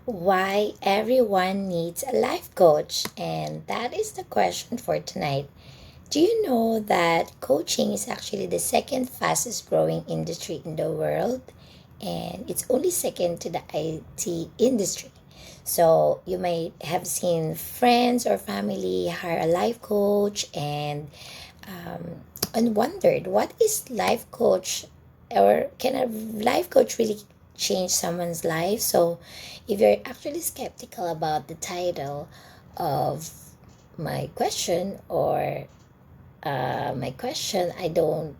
Why everyone needs a life coach, and that is the question for tonight. Do you know that coaching is actually the second fastest growing industry in the world, and it's only second to the IT industry? So you might have seen friends or family hire a life coach um, and wondered, what is life coach, or can a life coach really change someone's life? So if you're actually skeptical about the title of my question, or my question, I don't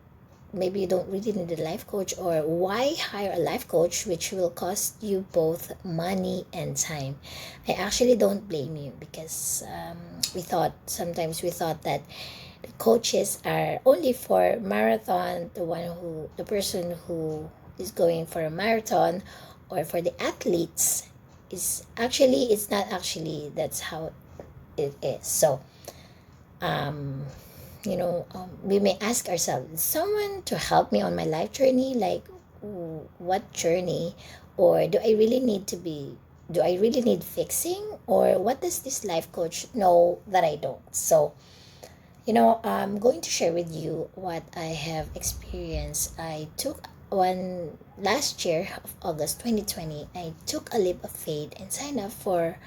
maybe you don't really need a life coach, or why hire a life coach which will cost you both money and time? I actually don't blame you, because we thought that the coaches are only for marathon, the person who is going for a marathon, or for the athletes. Is actually It's not actually that's how it is. So um we may ask ourselves, is someone to help me on my life journey? Like, what journey? Or do I really need fixing? Or what does this life coach know that I don't? So I'm going to share with you what I have experienced. I took one last year of August 2020. I took a leap of faith and signed up for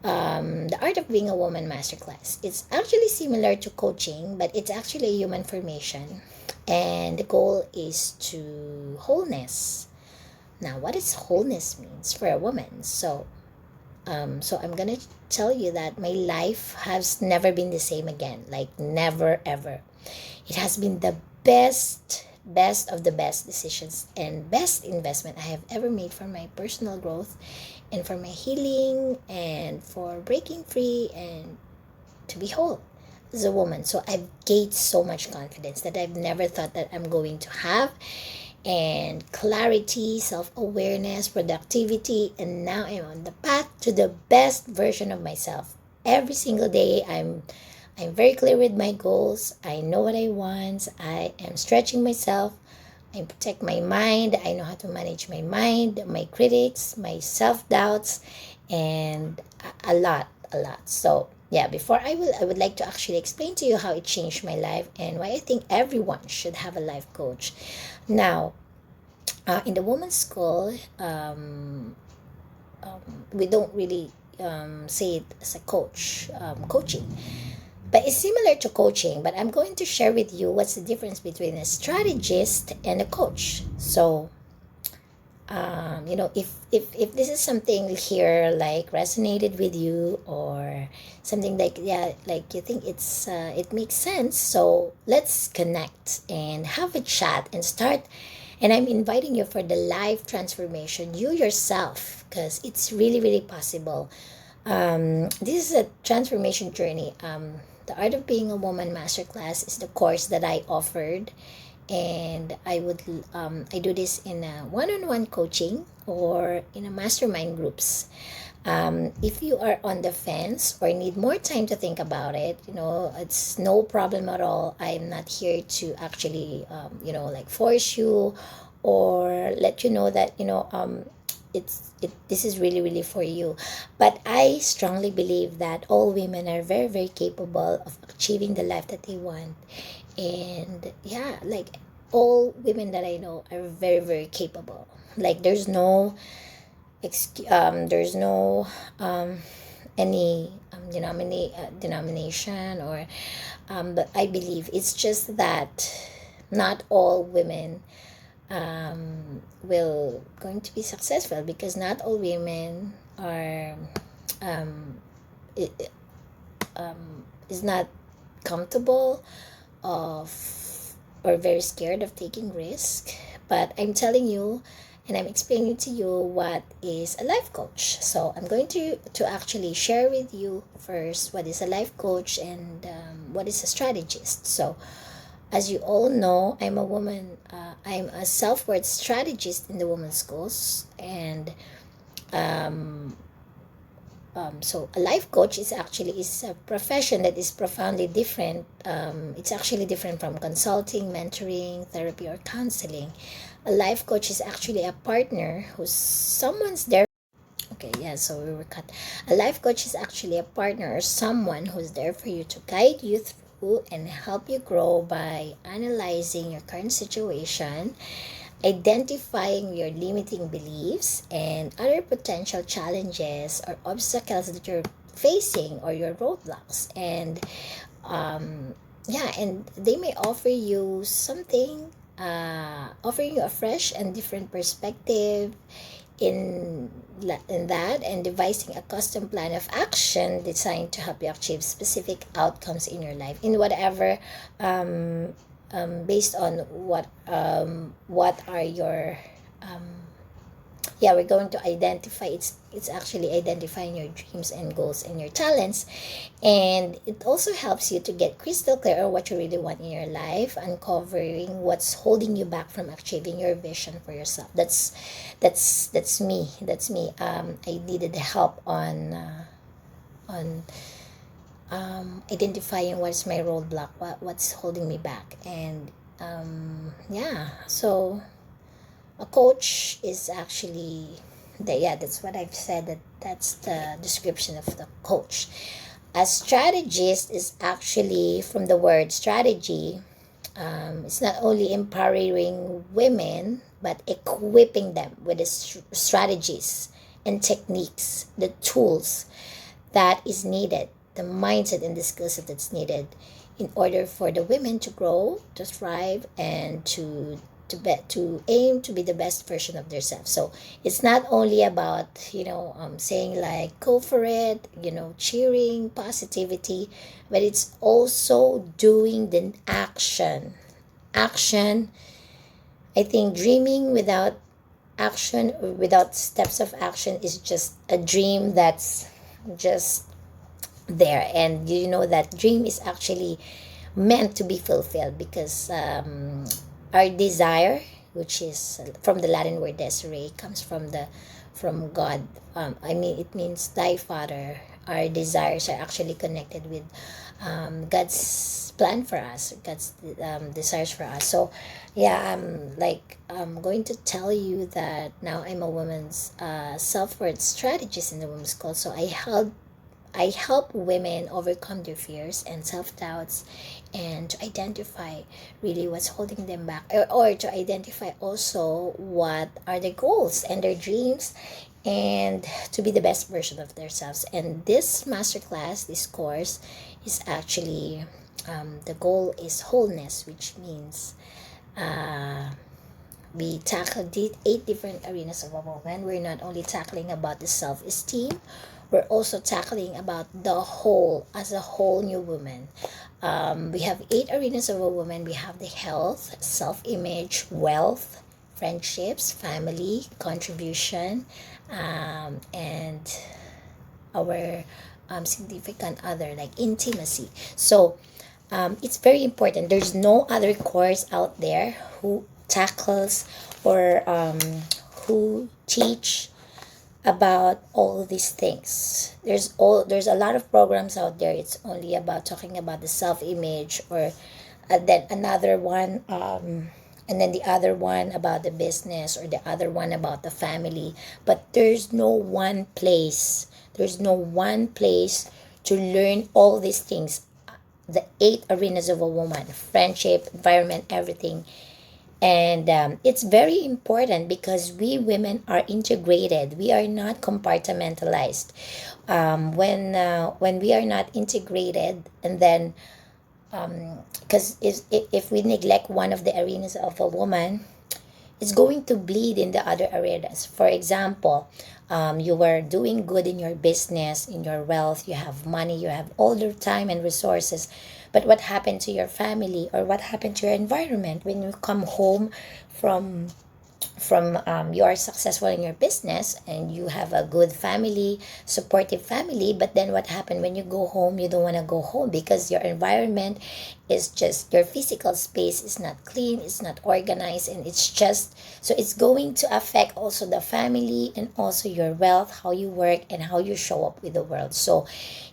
the Art of Being a Woman masterclass. It's actually similar to coaching, but it's actually a human formation. And the goal is to wholeness. Now, what does wholeness means for a woman? So I'm gonna tell you that my life has never been the same again. Like, never ever. It has been the best of the best decisions and best investment I have ever made for my personal growth, and for my healing, and for breaking free, and to be whole as a woman. So I've gained so much confidence that I've never thought that I'm going to have, and clarity, self-awareness, productivity, and now I'm on the path to the best version of myself. Every single day I'm very clear with my goals. I know what I want. I am stretching myself. I protect my mind. I know how to manage my mind, my critics, my self-doubts, and a lot. So yeah, before I would like to actually explain to you how it changed my life, and why I think everyone should have a life coach. Now, in the women's school, we don't really say it as a coaching, but it's similar to coaching. But I'm going to share with you what's the difference between a strategist and a coach. So if this is something here like resonated with you, or something like, yeah, like you think it makes sense, so let's connect and have a chat and start. And I'm inviting you for the life transformation you yourself, because it's really really possible. This is a transformation journey. The Art of Being a Woman masterclass is the course that I offered, and I do this in a one-on-one coaching, or in a mastermind groups. If you are on the fence or need more time to think about it, it's no problem at all. I'm not here to actually like force you, or let you know that this is really really for you. But I strongly believe that all women are very very capable of achieving the life that they want. And yeah, like, all women that I know are very very capable. Like, there's no any denomination, or but I believe it's just that not all women will going to be successful, because not all women are um, i- is not comfortable of, or very scared of taking risk. But I'm telling you, and I'm explaining to you what is a life coach. So I'm going to actually share with you first what is a life coach, and what is a strategist. So as you all know, I'm a woman. I'm a self-worth strategist in the women's schools, and um, so a life coach is a profession that is profoundly different. It's actually different from consulting, mentoring, therapy, or counseling. A life coach is actually a partner who's someone's there Okay, yeah, so we were cut. A life coach is actually a partner or someone who's there for you to guide you through and help you grow by analyzing your current situation, identifying your limiting beliefs and other potential challenges or obstacles that you're facing or your roadblocks. And um, yeah, and they may offer you something, offering you a fresh and different perspective in in that, and devising a custom plan of action designed to help you achieve specific outcomes in your life in whatever um, based on what are your um, yeah, we're going to identify, it's actually identifying your dreams and goals and your talents, and it also helps you to get crystal clear on what you really want in your life, uncovering what's holding you back from achieving your vision for yourself. That's me. I needed help on identifying what's my roadblock, what's holding me back. And yeah, so a coach is actually yeah, that's what I've said, that's the description of the coach. A strategist is actually from the word strategy. It's not only empowering women but equipping them with the strategies and techniques, the tools that is needed, the mindset and the skill set that's needed in order for the women to grow, to thrive, and to aim to be the best version of themselves. So it's not only about saying like go for it, cheering, positivity, but it's also doing the action. I think dreaming without action or without steps of action is just a dream that's just there, and you know that dream is actually meant to be fulfilled because our desire, which is from the Latin word desire, comes from God. I mean, it means thy father. Our desires are actually connected with God's plan for us, God's desires for us. So yeah, I'm going to tell you that now I'm a woman's self-worth strategist in the women's call. So I help women overcome their fears and self doubts, and to identify really what's holding them back, or to identify also what are their goals and their dreams, and to be the best version of themselves. And this masterclass, this course, is actually the goal is wholeness, which means uh, we tackle 8 different arenas of a woman. We're not only tackling about the self-esteem, we're also tackling about the whole, as a whole new woman. We have 8 arenas of a woman. We have the health, self-image, wealth, friendships, family, contribution, and our significant other, like intimacy. So it's very important. There's no other course out there who tackles or who teach about all these things. There's a lot of programs out there. It's only about talking about the self image, or then another one, and then the other one about the business, or the other one about the family. But there's no one place. There's no one place to learn all these things. The 8 arenas of a woman: friendship, environment, everything. And it's very important because we women are integrated. We are not compartmentalized. When we are not integrated, and then because if we neglect one of the arenas of a woman, it's going to bleed in the other areas. For example, you were doing good in your business, in your wealth, you have money, you have all your time and resources. But what happened to your family, or what happened to your environment when you come home from you are successful in your business and you have a good family, supportive family, but then what happened when you go home? You don't want to go home because your environment is just, your physical space is not clean, it's not organized, and it's just, so it's going to affect also the family and also your wealth, how you work and how you show up with the world. So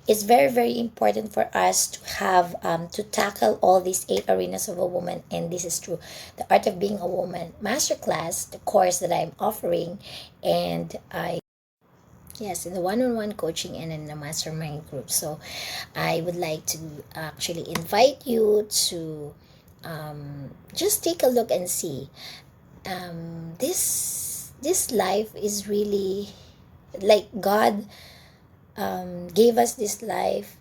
it's very very important for us to have to tackle all these 8 arenas of a woman. And this is true, the art of being a woman masterclass, the course that I'm offering. And I Yes, in the one-on-one coaching and in the mastermind group. So I would like to actually invite you to just take a look and see. This life is really like God gave us this life.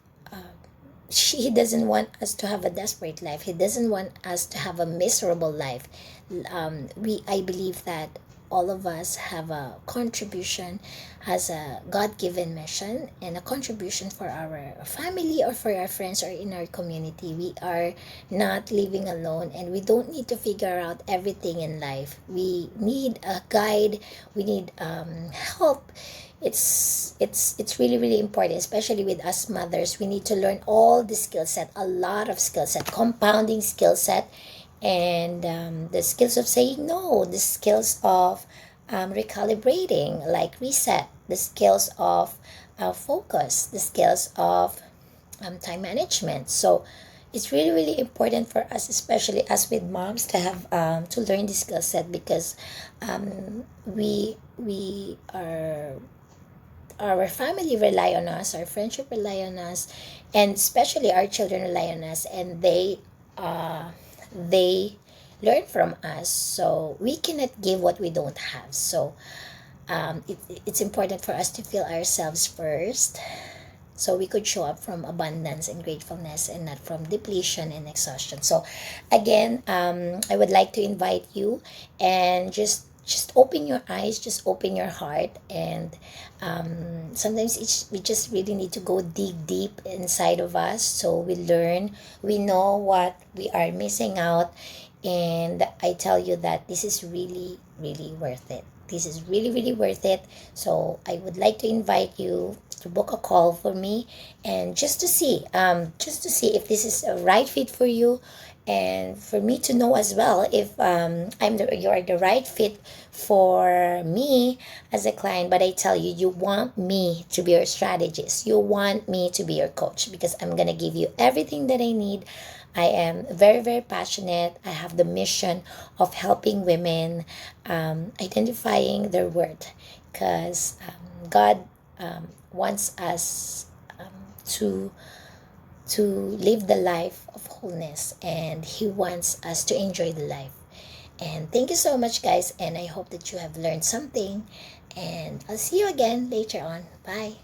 He doesn't want us to have a desperate life. He doesn't want us to have a miserable life. I believe that all of us have a contribution, has a God-given mission and a contribution for our family or for our friends or in our community. We are not living alone, and we don't need to figure out everything in life. We need a guide. We need help. It's really really important, especially with us mothers. We need to learn all the skill set, a lot of skill set, compounding skill set, and the skills of saying no, the skills of recalibrating, like reset, the skills of focus, the skills of time management. So it's really really important for us, especially as with moms, to have to learn this skill set, because we are, our family rely on us, our friendship rely on us, and especially our children rely on us, and they learn from us. So we cannot give what we don't have. So it's important for us to feel ourselves first, so we could show up from abundance and gratefulness and not from depletion and exhaustion. So again, I would like to invite you, and just open your eyes, just open your heart, and sometimes we just really need to go dig deep inside of us, so we learn, we know what we are missing out. And I tell you that this is really really worth it. This is really really worth it. So I would like to invite you to book a call for me, and just to see if this is a right fit for you, and for me to know as well if you are the right fit for me as a client. But I tell you, you want me to be your strategist, you want me to be your coach, because I'm gonna give you everything that I need. I am very very passionate. I have the mission of helping women identifying their worth, because God wants us to live the life of wholeness, and He wants us to enjoy the life. And thank you so much, guys, and I hope that you have learned something, and I'll see you again later on. Bye.